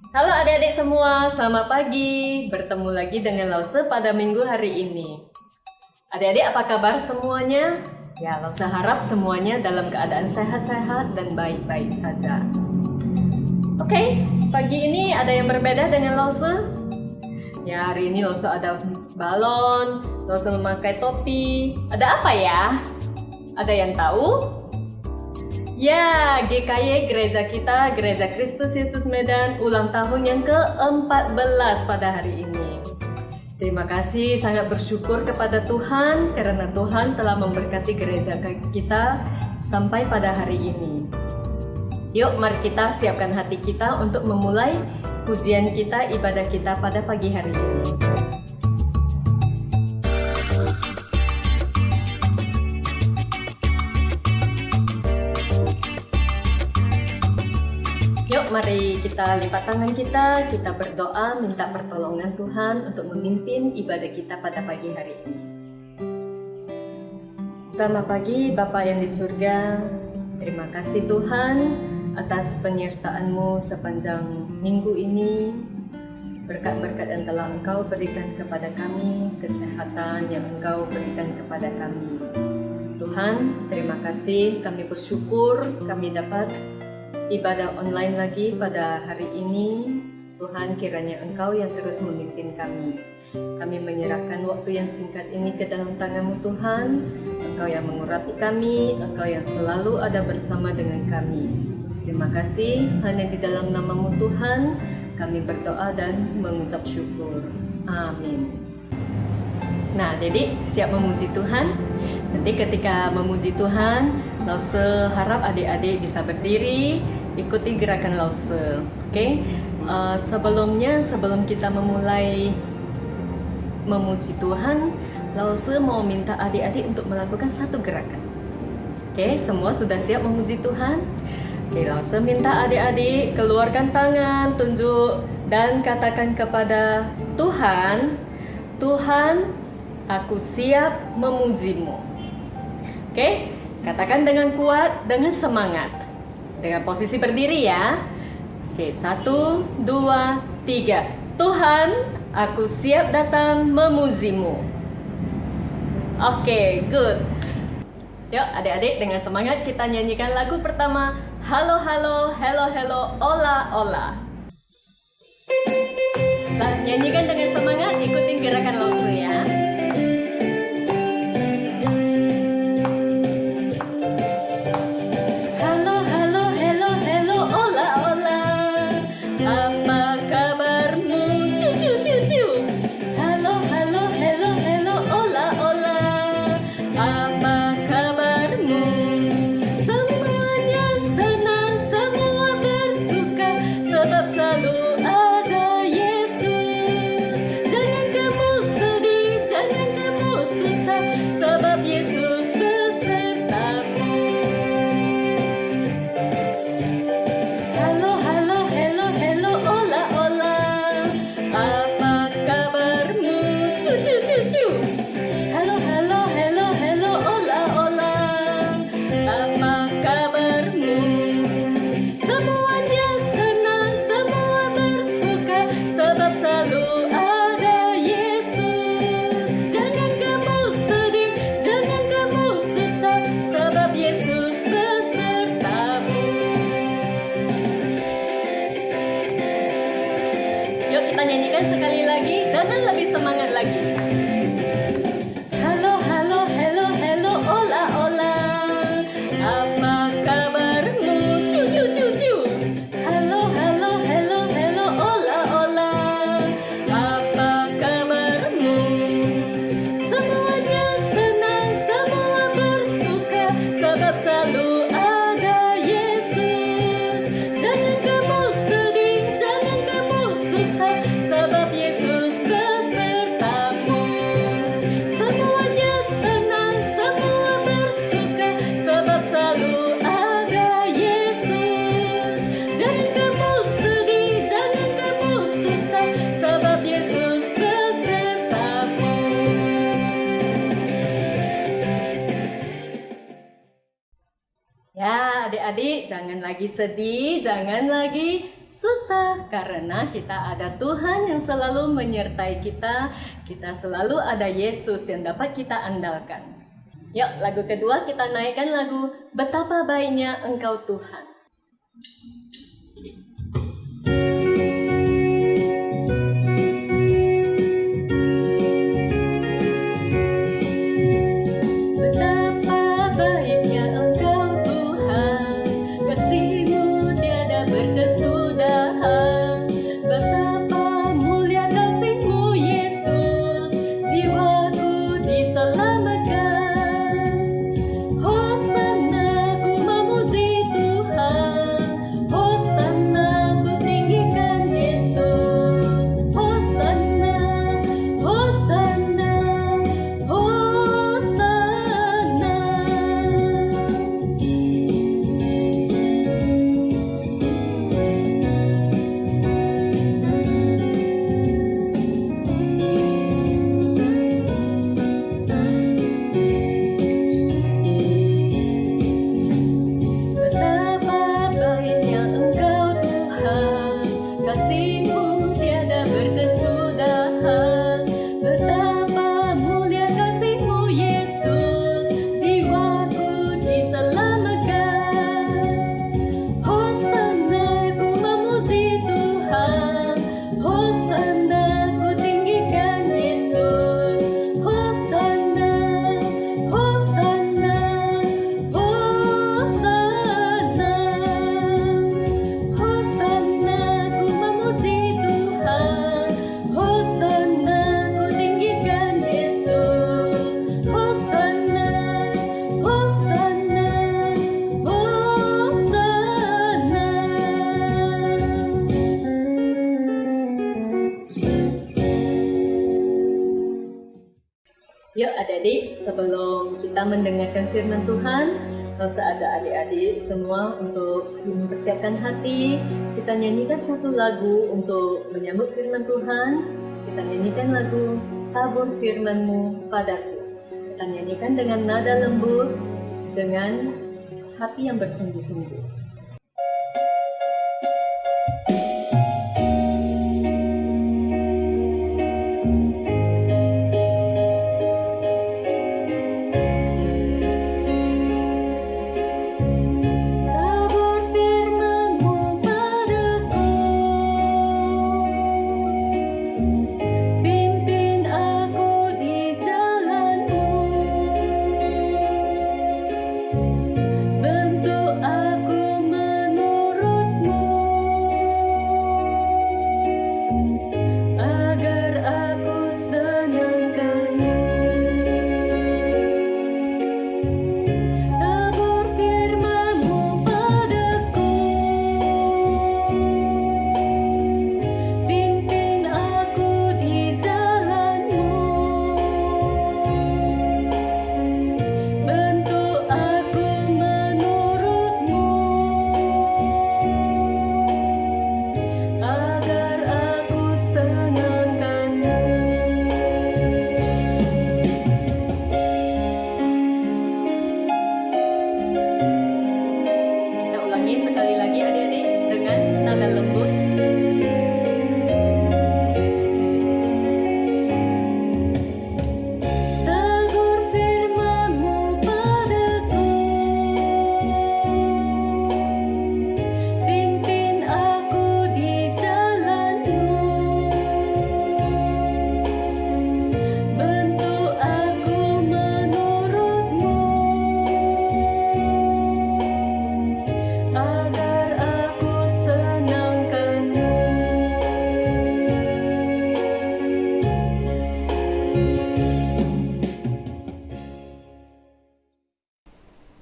Halo adik-adik semua, selamat pagi. Bertemu lagi dengan Lause pada minggu hari ini. Adik-adik apa kabar semuanya? Ya, Lause harap semuanya dalam keadaan sehat-sehat dan baik-baik saja. Oke, pagi ini ada yang berbeda dengan Lause? Ya, hari ini Lause ada balon, Lause memakai topi. Ada apa ya? Ada yang tahu? Ya, GKY Gereja kita, Gereja Kristus Yesus Medan, ulang tahun yang ke-14 pada hari ini. Terima kasih, sangat bersyukur kepada Tuhan karena Tuhan telah memberkati gereja kita sampai pada hari ini. Yuk, mari kita siapkan hati kita untuk memulai pujian kita, ibadah kita pada pagi hari ini. Yuk mari kita lipat tangan kita berdoa minta pertolongan Tuhan untuk memimpin ibadah kita pada pagi hari ini. Selamat pagi Bapa yang di surga, terima kasih Tuhan atas penyertaan-Mu sepanjang minggu ini. Berkat-berkat yang telah Engkau berikan kepada kami, kesehatan yang Engkau berikan kepada kami. Tuhan, terima kasih, kami bersyukur kami dapat ibadah online lagi pada hari ini. Tuhan, kiranya Engkau yang terus memimpin kami. Kami menyerahkan waktu yang singkat ini ke dalam tangan-Mu Tuhan. Engkau yang mengurapi kami, Engkau yang selalu ada bersama dengan kami. Terima kasih, hanya di dalam nama-Mu Tuhan kami berdoa dan mengucap syukur. Amin. Nah, jadi siap memuji Tuhan? Nanti ketika memuji Tuhan, Lause harap adik-adik bisa berdiri, ikuti gerakan Lause. Oke? Sebelum kita memulai memuji Tuhan, Lause mau minta adik-adik untuk melakukan satu gerakan. Oke, semua sudah siap memuji Tuhan? Oke, Lause minta adik-adik keluarkan tangan, tunjuk dan katakan kepada Tuhan, Tuhan, aku siap memuji-Mu. Oke, katakan dengan kuat, dengan semangat. Dengan posisi berdiri ya. Oke, 1, 2, 3. Tuhan, aku siap datang memuji-Mu. Oke, good. Yuk adik-adik dengan semangat kita nyanyikan lagu pertama. Halo, halo, hello, hello, ola, ola. Nah, nyanyikan dengan semangat, ikutin gerakan Lause ya. Sekali lagi dengan lebih semangat lagi. Halo, halo, hello, hello, ola, ola. Apa kabarmu? Cu, cu, cu, cu. Halo, halo, hello, hello, ola, ola. Apa kabarmu? Semuanya senang, semua bersuka, sebab selalu ada Yesus. Jangan kamu sedih, jangan kamu susah, sebab Yesus besertamu. jangan lagi sedih, jangan lagi susah, karena kita ada Tuhan yang selalu menyertai kita. Kita selalu ada Yesus yang dapat kita andalkan. Yuk, lagu kedua kita naikkan lagu Betapa Baiknya Engkau Tuhan. Yuk adik-adik, sebelum kita mendengarkan firman Tuhan, saya ajak adik-adik semua untuk mempersiapkan hati. Kita nyanyikan satu lagu untuk menyambut firman Tuhan. Kita nyanyikan lagu Tabur Firman-Mu Padaku. Kita nyanyikan dengan nada lembut, dengan hati yang bersungguh-sungguh.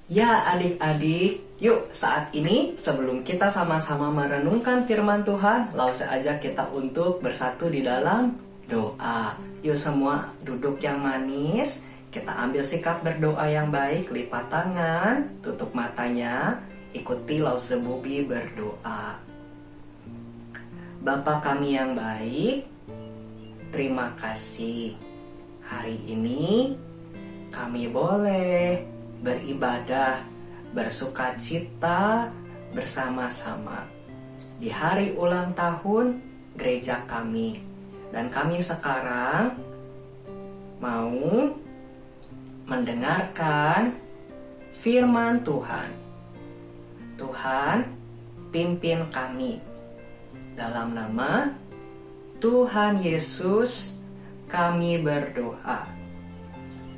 Ya adik-adik, yuk saat ini sebelum kita sama-sama merenungkan firman Tuhan, langsung saja kita untuk bersatu di dalam doa. Yuk semua duduk yang manis, kita ambil sikap berdoa yang baik, lipat tangan, tutup matanya, ikuti Lause Bobi berdoa. Bapa kami yang baik, terima kasih. Hari ini kami boleh beribadah, bersukacita bersama-sama di hari ulang tahun gereja kami. Dan kami sekarang mau mendengarkan firman Tuhan. Tuhan, pimpin kami. Dalam nama Tuhan Yesus kami berdoa.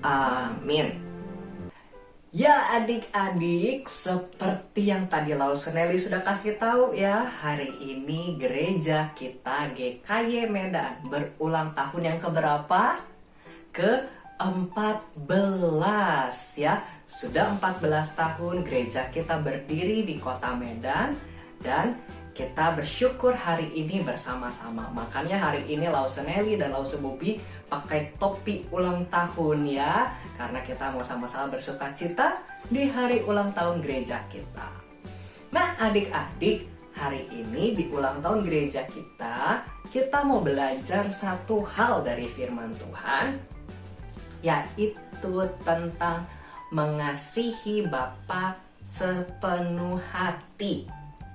Amin. Ya adik-adik, seperti yang tadi Lausenelli sudah kasih tahu ya, hari ini gereja kita GKY Medan berulang tahun yang keberapa? Ke-14 ya. Sudah 14 tahun gereja kita berdiri di kota Medan dan kita bersyukur hari ini bersama-sama. Makanya hari ini Lausenelli dan Lause Bobi pakai topi ulang tahun ya. Karena kita mau sama-sama bersuka cita di hari ulang tahun gereja kita. Nah adik-adik, hari ini di ulang tahun gereja kita mau belajar satu hal dari firman Tuhan. Yaitu tentang mengasihi Bapa sepenuh hati.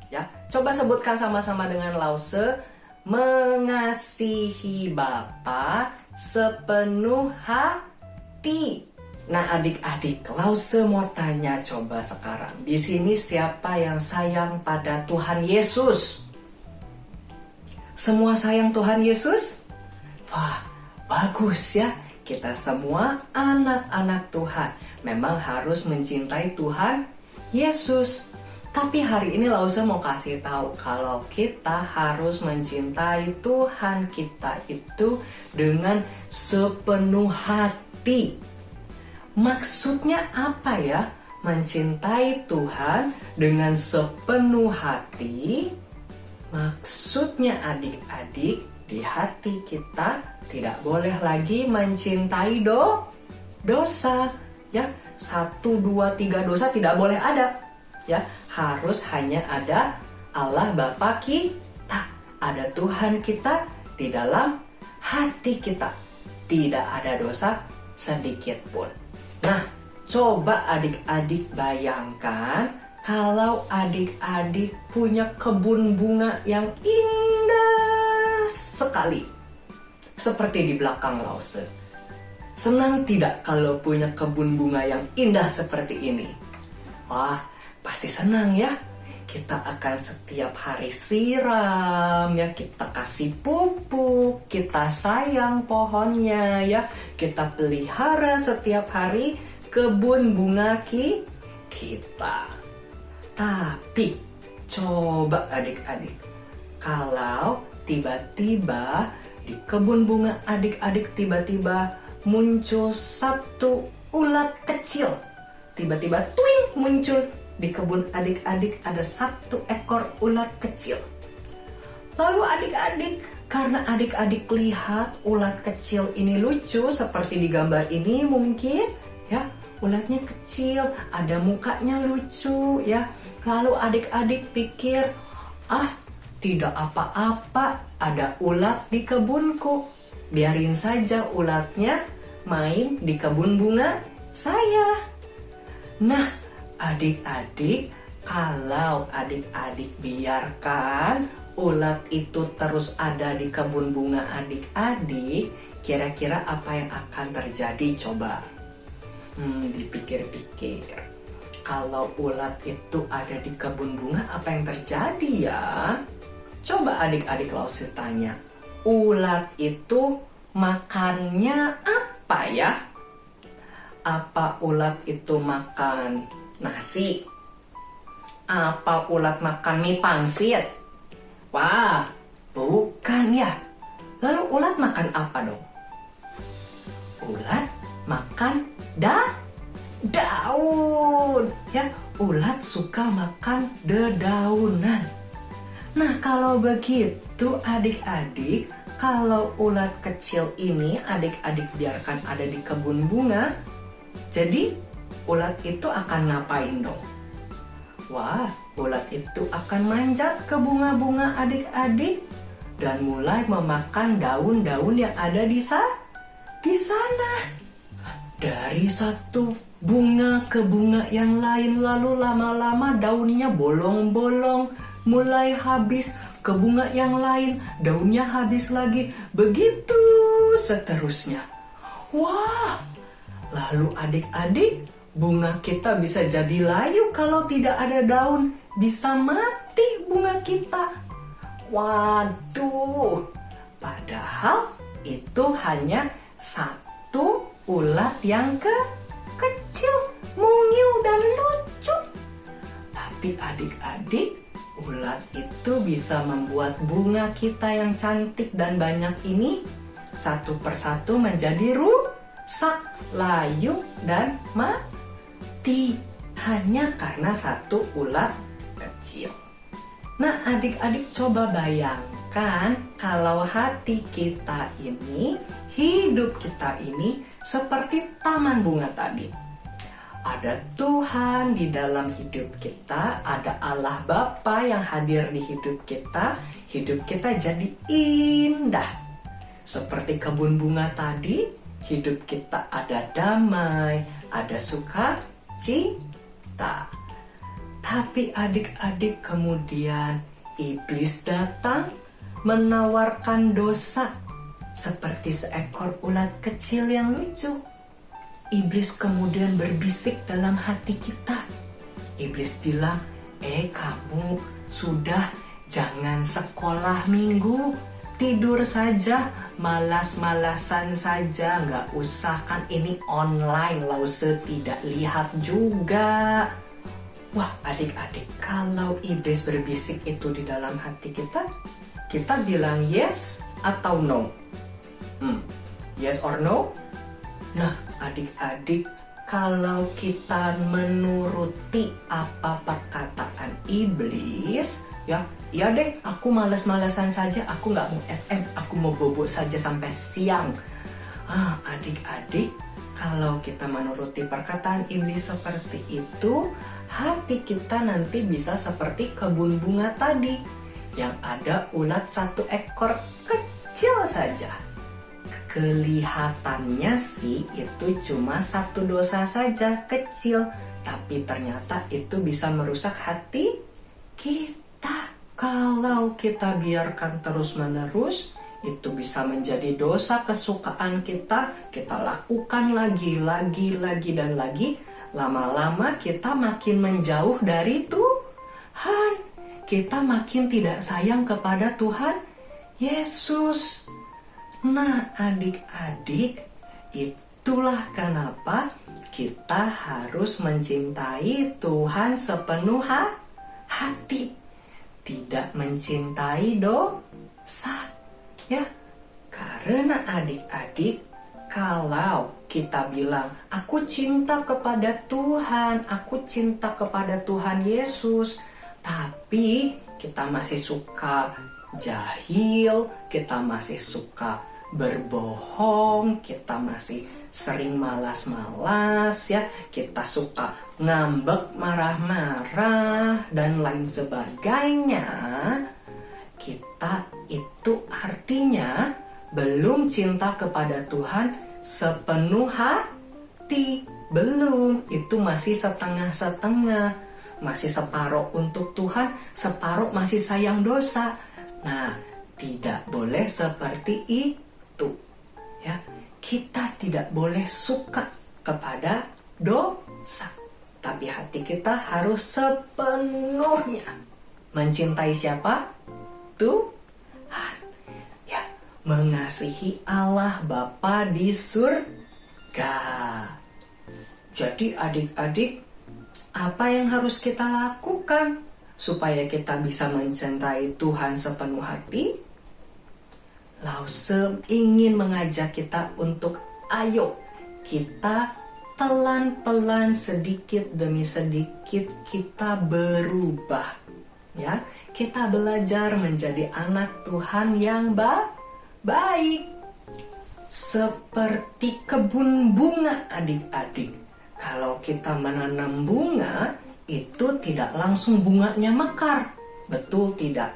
Ya, coba sebutkan sama-sama dengan Lause, mengasihi Bapa sepenuh hati. Nah, adik-adik, Lause mau tanya coba sekarang. Di sini siapa yang sayang pada Tuhan Yesus? Semua sayang Tuhan Yesus? Wah, bagus ya. Kita semua anak-anak Tuhan. Memang harus mencintai Tuhan Yesus. Tapi hari ini Lause mau kasih tahu kalau kita harus mencintai Tuhan kita itu dengan sepenuh hati. Maksudnya apa ya? Mencintai Tuhan dengan sepenuh hati. Maksudnya adik-adik, di hati kita tidak boleh lagi mencintai dosa. Ya, 1, 2, 3 dosa tidak boleh ada. Ya, harus hanya ada Allah Bapa kita, ada Tuhan kita di dalam hati kita. Tidak ada dosa sedikit pun. Nah, coba adik-adik bayangkan kalau adik-adik punya kebun bunga yang indah sekali. Seperti di belakang Lause. Senang tidak kalau punya kebun bunga yang indah seperti ini? Wah, pasti senang ya. Kita akan setiap hari siram ya, kita kasih pupuk, kita sayang pohonnya ya, kita pelihara setiap hari kebun bunga kita. Tapi coba adik-adik, kalau tiba-tiba di kebun bunga adik-adik tiba-tiba muncul satu ulat kecil, tiba-tiba twing muncul di kebun adik-adik ada satu ekor ulat kecil. Lalu adik-adik, karena adik-adik lihat ulat kecil ini lucu seperti di gambar ini mungkin ya, ulatnya kecil, ada mukanya lucu ya. Lalu adik-adik pikir, tidak apa-apa, ada ulat di kebunku. Biarin saja ulatnya main di kebun bunga saya. Nah, adik-adik, kalau adik-adik biarkan ulat itu terus ada di kebun bunga adik-adik, kira-kira apa yang akan terjadi coba? Dipikir-pikir. Kalau ulat itu ada di kebun bunga, apa yang terjadi ya? Coba adik-adik Lause tanya, ulat itu makannya apa ya? Apa ulat itu makan nasi? Apa ulat makan mie pangsit? Wah, bukan ya. Lalu ulat makan apa dong? Ulat makan daun. Ya, ulat suka makan dedaunan. Nah, kalau begitu adik-adik, kalau ulat kecil ini adik-adik biarkan ada di kebun bunga, jadi ulat itu akan ngapain dong? Wah, ulat itu akan manjat ke bunga-bunga adik-adik dan mulai memakan daun-daun yang ada di sana. Dari satu bunga ke bunga yang lain, lalu lama-lama daunnya bolong-bolong, mulai habis, ke bunga yang lain, daunnya habis lagi, begitu seterusnya. Wah, lalu adik-adik, bunga kita bisa jadi layu kalau tidak ada daun, bisa mati bunga kita. Waduh, padahal itu hanya satu ulat yang kecil, mungil dan lucu. Tapi adik-adik, ulat itu bisa membuat bunga kita yang cantik dan banyak ini satu persatu menjadi rusak, layu, dan mati hanya karena satu ulat kecil. Nah, adik-adik coba bayangkan kalau hati kita ini, hidup kita ini seperti taman bunga tadi. Ada Tuhan di dalam hidup kita, ada Allah Bapa yang hadir di hidup kita jadi indah. Seperti kebun bunga tadi, hidup kita ada damai, ada sukacita. Tapi adik-adik, kemudian iblis datang menawarkan dosa seperti seekor ulat kecil yang lucu. Iblis kemudian berbisik dalam hati kita. Iblis bilang, kamu sudah jangan sekolah minggu, tidur saja, malas-malasan saja, nggak usah, kan ini online, Lause tidak lihat juga. Wah, adik-adik, kalau iblis berbisik itu di dalam hati kita bilang yes atau no? Yes or no? Nah, adik-adik, kalau kita menuruti apa perkataan iblis, ya deh, aku males-malesan saja, aku nggak mau SM, aku mau bobo saja sampai siang. Adik-adik, kalau kita menuruti perkataan iblis seperti itu, hati kita nanti bisa seperti kebun bunga tadi, yang ada ulat satu ekor kecil saja. Kelihatannya sih itu cuma satu dosa saja, kecil, tapi ternyata itu bisa merusak hati kita. Kalau kita biarkan terus-menerus, itu bisa menjadi dosa kesukaan kita lakukan lagi, dan lagi. Lama-lama kita makin menjauh dari Tuhan. Kita makin tidak sayang kepada Tuhan Yesus. Nah, adik-adik, itulah kenapa kita harus mencintai Tuhan sepenuh hati. Tidak mencintai dosa. Ya, karena adik-adik, kalau kita bilang, aku cinta kepada Tuhan, aku cinta kepada Tuhan Yesus, tapi kita masih suka jahil, kita masih suka berbohong, kita masih sering malas-malas, ya, kita suka ngambek, marah-marah, dan lain sebagainya. Kita itu artinya belum cinta kepada Tuhan sepenuh hati. Belum, itu masih setengah-setengah. Masih separuh untuk Tuhan, separuh masih sayang dosa. Nah, tidak boleh seperti itu. Ya, kita tidak boleh suka kepada dosa. Tapi hati kita harus sepenuhnya mencintai siapa? Tuhan. Ya, mengasihi Allah Bapa di surga. Jadi adik-adik, apa yang harus kita lakukan supaya kita bisa mencintai Tuhan sepenuh hati? Lause ingin mengajak kita untuk ayo kita pelan-pelan, sedikit demi sedikit kita berubah. Ya, kita belajar menjadi anak Tuhan yang baik. Seperti kebun bunga, adik-adik. Kalau kita menanam bunga, itu tidak langsung bunganya mekar. Betul tidak?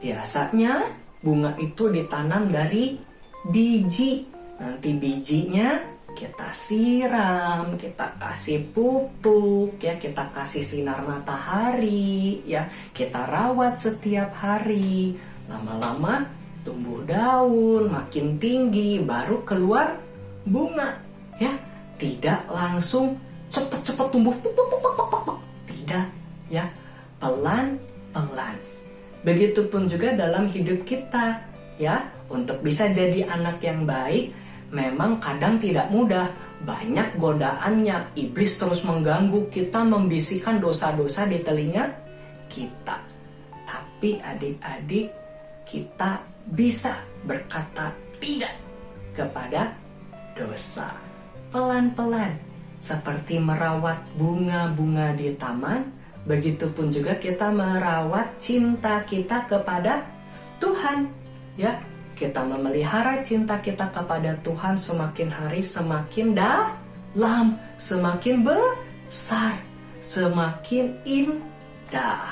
Biasanya bunga itu ditanam dari biji. Nanti bijinya kita siram, kita kasih pupuk, ya, kita kasih sinar matahari, ya, kita rawat setiap hari. Lama-lama tumbuh daun, makin tinggi, baru keluar bunga, ya. Tidak langsung cepet-cepet tumbuh, tidak, ya, pelan-pelan. Begitupun juga dalam hidup kita, ya. Untuk bisa jadi anak yang baik, memang kadang tidak mudah. Banyak godaannya, iblis terus mengganggu kita, membisikkan dosa-dosa di telinga kita. Tapi adik-adik, kita bisa berkata tidak kepada dosa. Pelan-pelan, seperti merawat bunga-bunga di taman, begitupun juga kita merawat cinta kita kepada Tuhan, ya. Kita memelihara cinta kita kepada Tuhan semakin hari semakin dalam, semakin besar, semakin indah.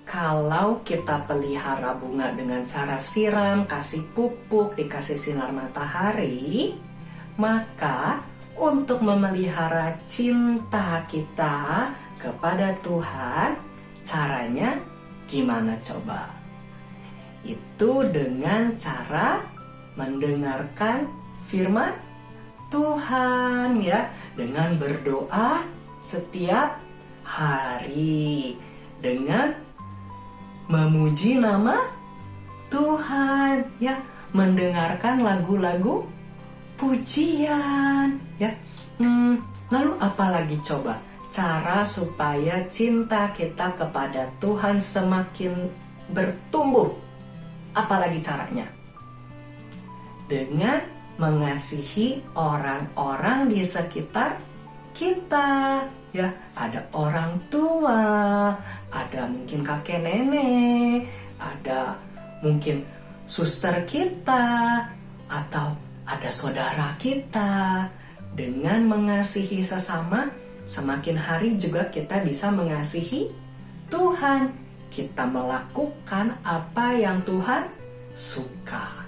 Kalau kita pelihara bunga dengan cara siram, kasih pupuk, dikasih sinar matahari, maka untuk memelihara cinta kita kepada Tuhan, caranya gimana coba? Itu dengan cara mendengarkan firman Tuhan, ya, dengan berdoa setiap hari, dengan memuji nama Tuhan, ya, mendengarkan lagu-lagu pujian, ya. Lalu apa lagi coba cara supaya cinta kita kepada Tuhan semakin bertumbuh? Apalagi caranya? Dengan mengasihi orang-orang di sekitar kita, ya. Ada orang tua, ada mungkin kakek nenek, ada mungkin suster kita, atau ada saudara kita. Dengan mengasihi sesama, semakin hari juga kita bisa mengasihi Tuhan. Kita melakukan apa yang Tuhan suka.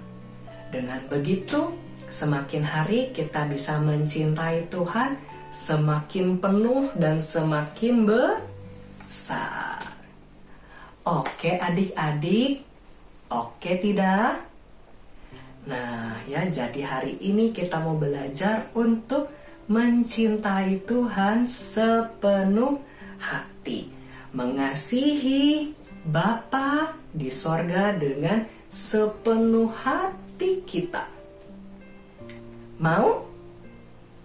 Dengan begitu, semakin hari kita bisa mencintai Tuhan semakin penuh dan semakin besar. Oke adik-adik, oke tidak? Nah, ya, jadi hari ini kita mau belajar untuk mencintai Tuhan sepenuh hati. Mengasihi Bapa di sorga dengan sepenuh hati kita. Mau?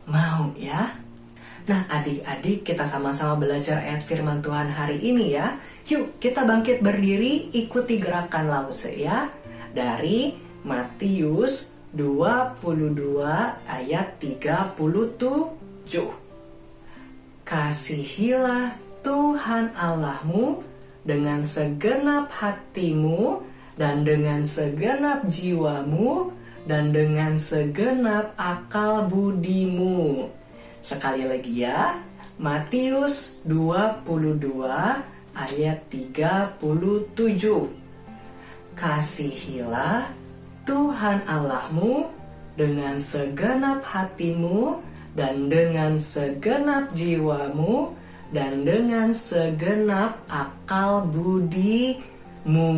Mau, ya? Nah, adik-adik, kita sama-sama belajar ayat firman Tuhan hari ini, ya. Yuk, kita bangkit berdiri, ikuti gerakan lause, ya. Dari Matius 22 ayat 37. Kasihilah Tuhan Allahmu dengan segenap hatimu dan dengan segenap jiwamu dan dengan segenap akal budimu. Sekali lagi, ya. Matius 22 ayat 37. Kasihilah Tuhan Allahmu dengan segenap hatimu dan dengan segenap jiwamu dan dengan segenap akal budimu.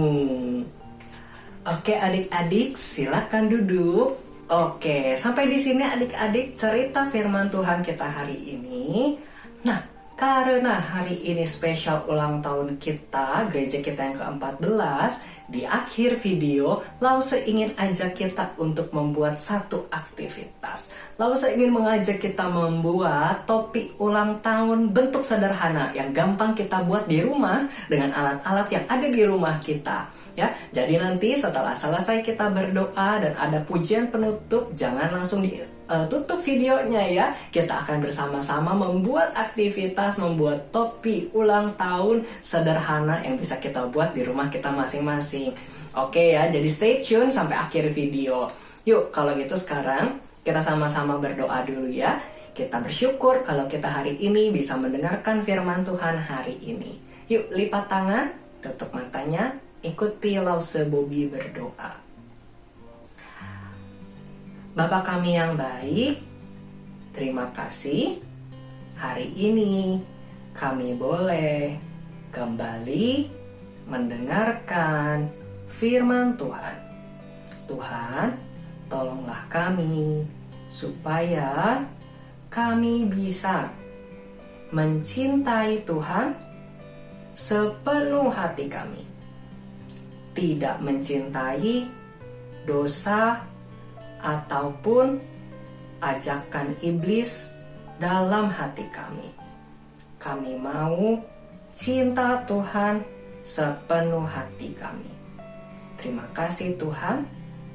Oke adik-adik, silakan duduk. Oke, sampai di sini adik-adik cerita firman Tuhan kita hari ini. Nah, karena hari ini spesial ulang tahun kita, gereja kita yang ke-14, di akhir video, Lause ingin ajak kita untuk membuat satu aktivitas. Lause ingin mengajak kita membuat topi ulang tahun bentuk sederhana yang gampang kita buat di rumah dengan alat-alat yang ada di rumah kita. Ya, jadi nanti setelah selesai kita berdoa dan ada pujian penutup, jangan langsung ditutup videonya, ya. Kita akan bersama-sama membuat aktivitas, membuat topi ulang tahun sederhana yang bisa kita buat di rumah kita masing-masing. Oke, ya, jadi stay tune sampai akhir video. Yuk, kalau gitu sekarang kita sama-sama berdoa dulu, ya. Kita bersyukur kalau kita hari ini bisa mendengarkan firman Tuhan hari ini. Yuk, lipat tangan, tutup matanya. Ikuti Lause Bobby berdoa. Bapa kami yang baik, terima kasih. Hari ini kami boleh kembali mendengarkan firman Tuhan. Tuhan, tolonglah kami supaya kami bisa mencintai Tuhan sepenuh hati kami. Tidak mencintai dosa ataupun ajakan iblis dalam hati kami. Kami mau cinta Tuhan sepenuh hati kami. Terima kasih Tuhan.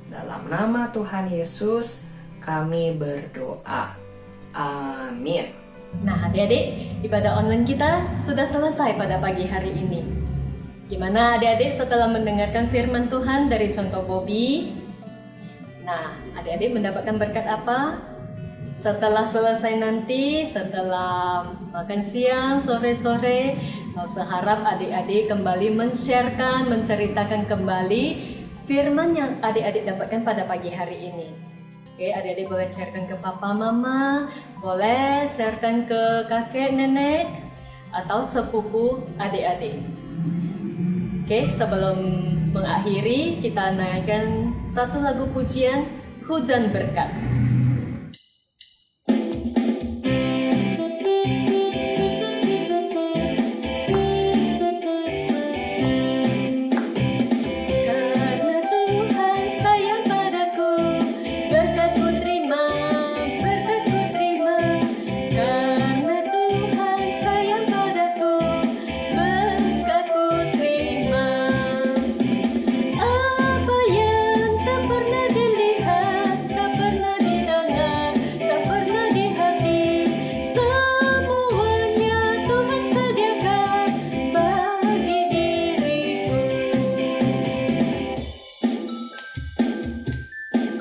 Dalam nama Tuhan Yesus kami berdoa. Amin. Nah adik-adik, ibadah online kita sudah selesai pada pagi hari ini. Gimana adik-adik setelah mendengarkan firman Tuhan dari contoh Bobby? Nah, adik-adik mendapatkan berkat apa? Setelah selesai nanti, setelah makan siang, sore-sore, saya harap adik-adik kembali men-sharekan, menceritakan kembali firman yang adik-adik dapatkan pada pagi hari ini. Oke, adik-adik boleh sharekan ke papa, mama, boleh sharekan ke kakek, nenek, atau sepupu adik-adik. Oke, sebelum mengakhiri, kita naikkan satu lagu pujian, Hujan Berkat.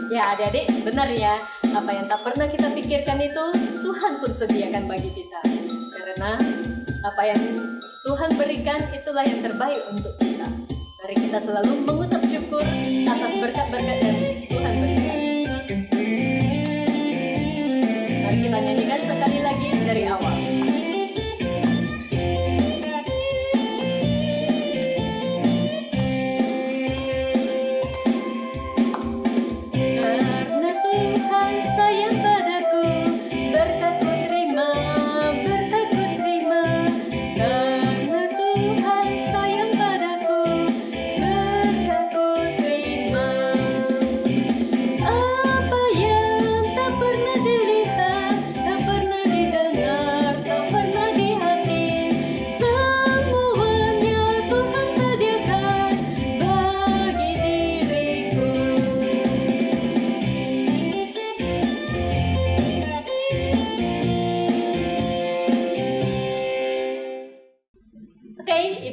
Ya adik-adik, benar ya, apa yang tak pernah kita pikirkan itu Tuhan pun sediakan bagi kita. Karena apa yang Tuhan berikan itulah yang terbaik untuk kita. Mari kita selalu mengucap syukur atas berkat-berkat yang Tuhan berikan. Mari kita nyanyikan sekali lagi dari awal.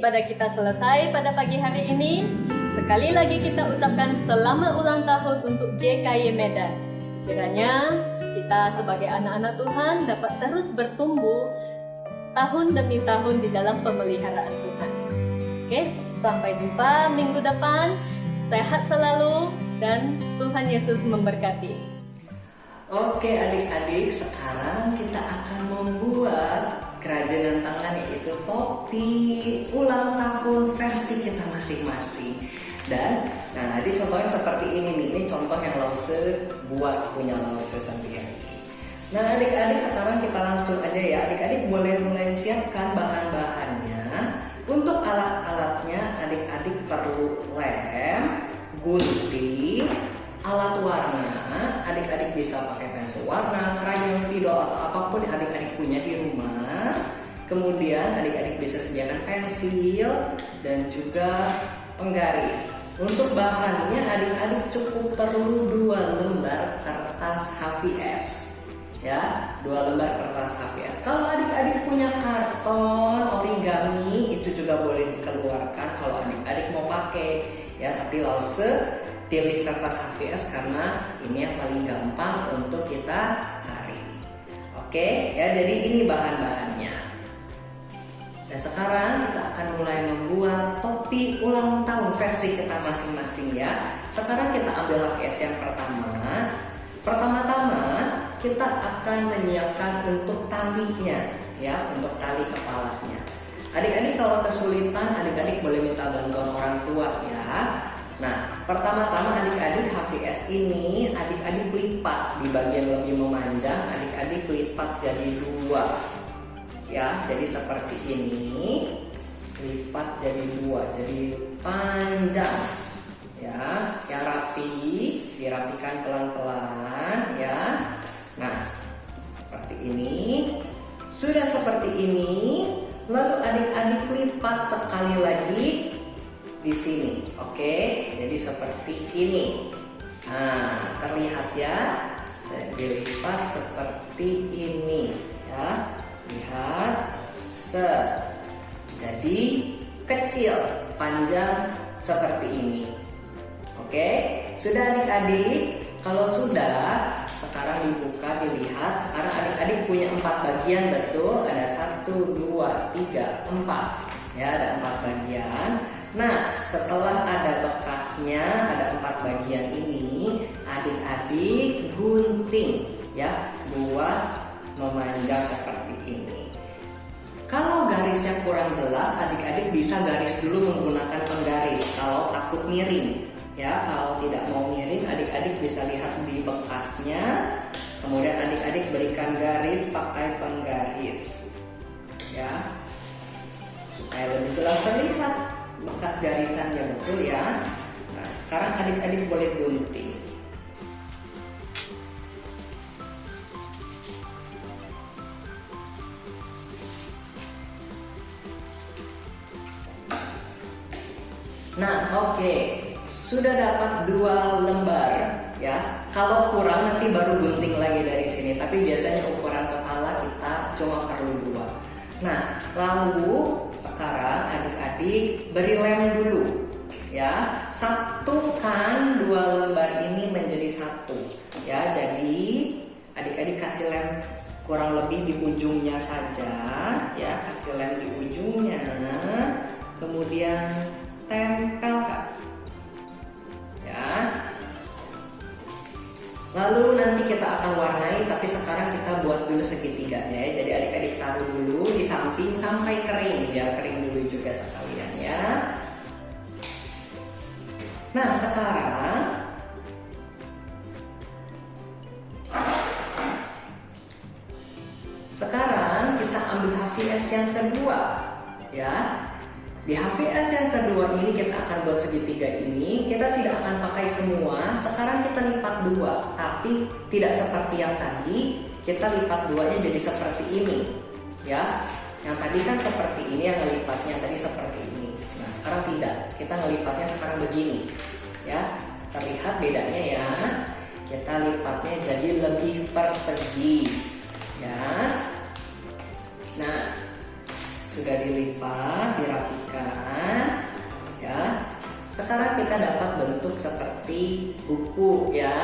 Ibadah kita selesai pada pagi hari ini. Sekali lagi kita ucapkan selamat ulang tahun untuk GKY Medan. Kiranya kita sebagai anak-anak Tuhan dapat terus bertumbuh tahun demi tahun di dalam pemeliharaan Tuhan. Oke, sampai jumpa minggu depan. Sehat selalu dan Tuhan Yesus memberkati. Oke adik-adik, sekarang kita akan membuat kerajinan tangan, yaitu topi ulang tahun versi kita masing-masing. Dan nah nanti contohnya seperti ini nih, ini contoh yang Lause buat, punya Lause sendiri. Nah adik-adik, sekarang kita langsung aja ya, adik-adik boleh mulai siapkan bahan-bahannya. Untuk alat-alatnya adik-adik perlu lem, gunting, alat warna. Adik-adik bisa pakai pensil warna, krayon, spidol, atau apapun yang adik-adik punya di rumah. Kemudian adik-adik bisa sediakan pensil dan juga penggaris. Untuk bahannya adik-adik cukup perlu 2 lembar kertas HVS. Ya, 2 lembar kertas HVS. Kalau adik-adik punya karton origami, itu juga boleh dikeluarkan kalau adik-adik mau pakai. Ya, tapi Lause pilih kertas HVS karena ini yang paling gampang untuk kita cari. Oke, ya jadi ini bahan-bahannya. Dan sekarang kita akan mulai membuat topi ulang tahun versi kita masing-masing ya. Sekarang kita ambil HVS yang pertama. kita akan menyiapkan untuk talinya, ya, untuk tali kepalanya. Adik-adik kalau kesulitan, adik-adik boleh minta bantuan orang tua ya. Nah, pertama-tama adik-adik HVS ini adik-adik lipat di bagian lebih memanjang, adik-adik lipat jadi 2. Ya, jadi seperti ini. Lipat jadi 2, jadi panjang. Ya, yang rapi, dirapikan pelan-pelan ya. Nah, seperti ini. Sudah seperti ini, lalu adik-adik lipat sekali lagi di sini. Oke, jadi seperti ini. Nah, terlihat ya. Dilipat seperti ini ya. Lihat. Jadi kecil, panjang seperti ini. Oke, sudah adik-adik? Kalau sudah, sekarang dibuka, dilihat. Sekarang adik-adik punya 4 bagian, betul? Ada 1, 2, 3, 4. Ya, ada 4 bagian. Nah, setelah ada bekasnya, ada 4 bagian ini, adik-adik gunting, ya, buat memanjang seperti ini. Kalau garisnya kurang jelas, adik-adik bisa garis dulu menggunakan penggaris. Kalau takut miring, ya, kalau tidak mau miring, adik-adik bisa lihat di bekasnya. Kemudian adik-adik berikan garis pakai penggaris, ya, supaya lebih jelas terlihat bekas garisannya, betul ya. Nah, sekarang adik-adik boleh gunting. Nah, oke. Sudah dapat 2 lembar ya. Kalau kurang nanti baru gunting lagi dari sini. Tapi biasanya ukuran kepala kita cuma perlu 2. Nah, lalu sekarang adik-adik beri lem dulu ya. Satukan 2 lembar ini menjadi 1 ya. Jadi adik-adik kasih lem kurang lebih di ujungnya saja ya. Kasih lem di ujungnya. Kemudian tempelkan ya. Lalu nanti kita akan warnai, tapi sekarang kita buat dulu segitiganya ya. Jadi adik-adik taruh dulu di samping sampai kering, biar kering dulu juga sekalian ya. Nah, sekarang kita ambil HVS yang kedua ya. Di HVS yang kedua ini kita akan buat segitiga ini. Kita tidak akan pakai semua. Sekarang kita lipat 2, tapi tidak seperti yang tadi. Kita lipat 2-nya jadi seperti ini, ya. Yang tadi kan seperti ini, yang ngelipatnya tadi seperti ini. Nah, sekarang tidak. Kita ngelipatnya sekarang begini, ya. Terlihat bedanya ya. Kita lipatnya jadi lebih persegi, ya. Nah, sudah dilipat, dirapikan ya. Sekarang kita dapat bentuk seperti buku ya,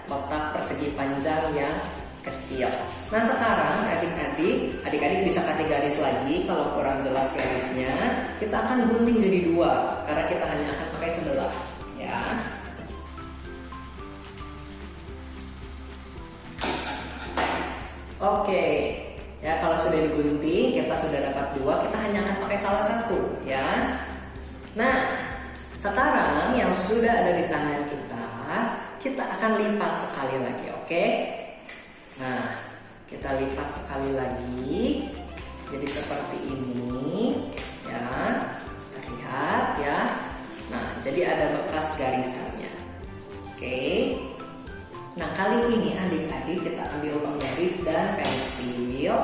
kotak persegi panjang yang kecil. Nah, sekarang adik-adik bisa kasih garis lagi. Kalau kurang jelas garisnya, kita akan gunting jadi 2 karena kita hanya akan pakai sebelah ya. Oke. Ya, kalau sudah digunting, kita sudah dapat 2, kita hanya akan pakai salah satu ya. Nah, sekarang yang sudah ada di tangan kita akan lipat sekali lagi, oke? Nah, kita lipat sekali lagi. Jadi seperti ini ya. Terlihat ya. Nah, jadi ada bekas garisannya. Oke. Nah, kali ini adik-adik kita ambil penggaris dan pensil.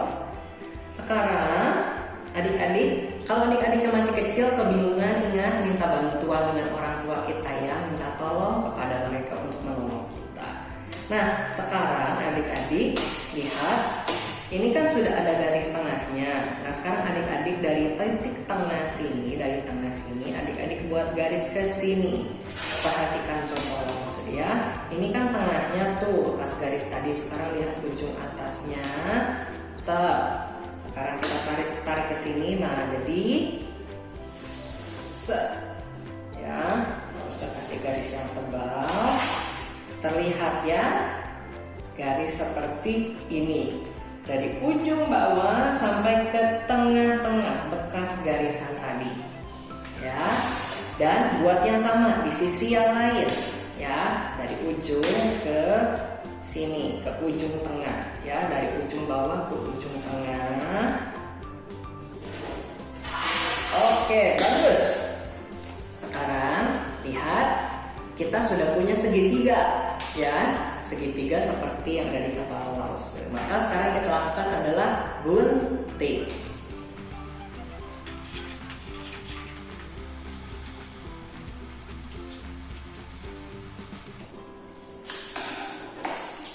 Sekarang adik-adik, kalau adik-adiknya masih kecil kebingungan, ingat minta bantuan dengan orang tua kita ya. Minta tolong kepada mereka untuk menolong kita. Nah, sekarang adik-adik lihat, ini kan sudah ada garis tengahnya. Nah, sekarang adik-adik dari titik tengah sini, adik-adik buat garis ke sini. Perhatikan contoh langsung ya. Ini kan tengahnya tuh bekas garis tadi. Sekarang lihat ujung atasnya. Sekarang kita tarik ke sini. Nah, jadi ya, nggak usah kasih garis yang tebal. Terlihat ya. garis seperti ini. Dari ujung bawah sampai ke tengah-tengah bekas garisan tadi. Ya. Dan buat yang sama di sisi yang lain, ya, dari ujung ke sini, ke ujung tengah, ya, dari ujung bawah ke ujung tengah. Oke, bagus. Sekarang lihat, kita sudah punya segitiga, ya, segitiga seperti yang ada di kapal Lause. Maka sekarang kita lakukan adalah gunting.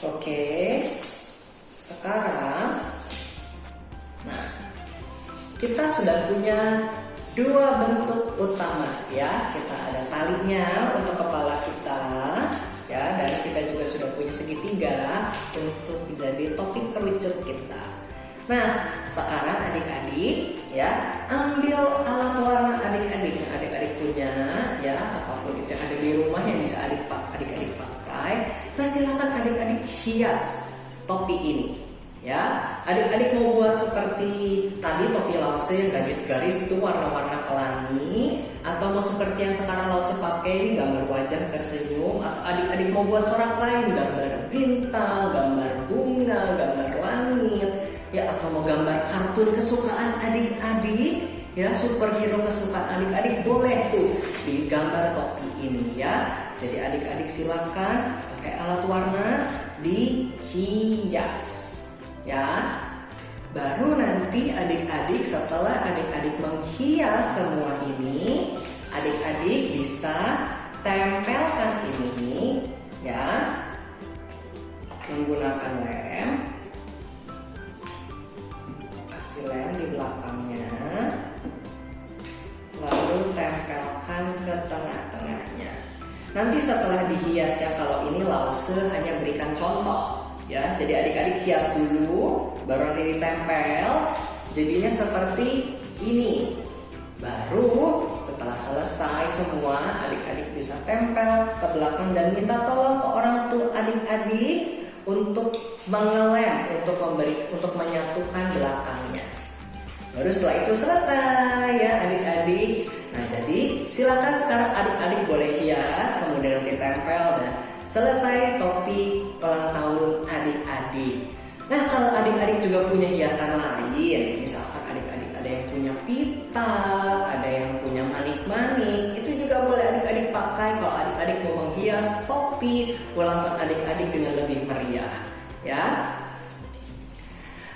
Oke, sekarang, nah, kita sudah punya dua bentuk utama, ya. Kita ada talinya untuk kepala kita, ya, dan kita juga sudah punya segitiga untuk jadi topi kerucut kita. Nah, sekarang adik-adik, ya, ambil alat warna adik-adik yang adik-adik punya, ya, apapun itu yang ada di rumah yang bisa adik-adik pakai. Nah, silakan adik-adik hias topi ini. Ya, adik-adik mau buat seperti tadi topi Lause yang garis-garis itu warna-warna pelangi, atau mau seperti yang sekarang Lause pakai ini gambar wajah tersenyum, atau adik-adik mau buat corak lain, gambar bintang, gambar bunga, gambar langit, ya, atau mau gambar kartun kesukaan adik-adik, ya, superhero kesukaan adik-adik, boleh tuh digambar topi ini, ya. Jadi adik-adik silakan pakai alat warna dihias. Ya, baru nanti adik-adik setelah adik-adik menghias semua ini, adik-adik bisa tempelkan ini, ya, menggunakan lem. Kasih lem di belakangnya, lalu tempelkan ke tengah-tengahnya. Nanti setelah dihias, ya, kalau ini Lause hanya berikan contoh. Ya, jadi adik-adik hias dulu, baru nanti ditempel, jadinya seperti ini. Baru setelah selesai semua, adik-adik bisa tempel ke belakang dan minta tolong ke orang tua adik-adik untuk mengelem, untuk menyatukan belakangnya. Baru setelah itu selesai, ya, adik-adik. Nah, jadi silakan sekarang adik-adik boleh hias, kemudian nanti tempel dan selesai topi ulang tahun adik-adik. Nah, kalau adik-adik juga punya hiasan lain, misalkan adik-adik ada yang punya pita, ada yang punya manik-manik, itu juga boleh adik-adik pakai kalau adik-adik mau menghias topi ulang tahun adik-adik dengan lebih meriah, ya.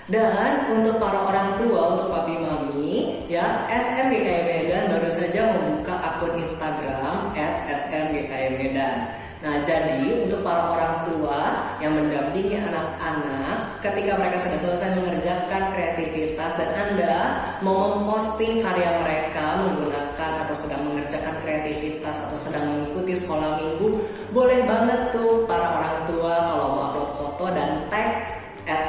Dan untuk para orang tua, untuk papi mami, ya, SMGKI Medan baru saja membuka akun Instagram @smgkimedan. Nah, jadi untuk para orang tua yang mendampingi anak-anak ketika mereka sudah selesai mengerjakan kreativitas dan Anda mau memposting karya mereka menggunakan atau sedang mengerjakan kreativitas atau sedang mengikuti sekolah minggu, boleh banget tuh para orang tua kalau mau upload foto dan tag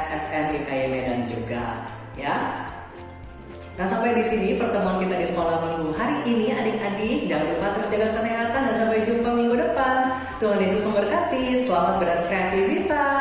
@smgki Medan juga, ya. Nah, sampai di sini pertemuan kita di sekolah minggu hari ini, adik-adik. Jangan lupa terus jaga kesehatan dan sampai jumpa minggu depan. Tuhan Yesus memberkati. Selamat berkreativitas.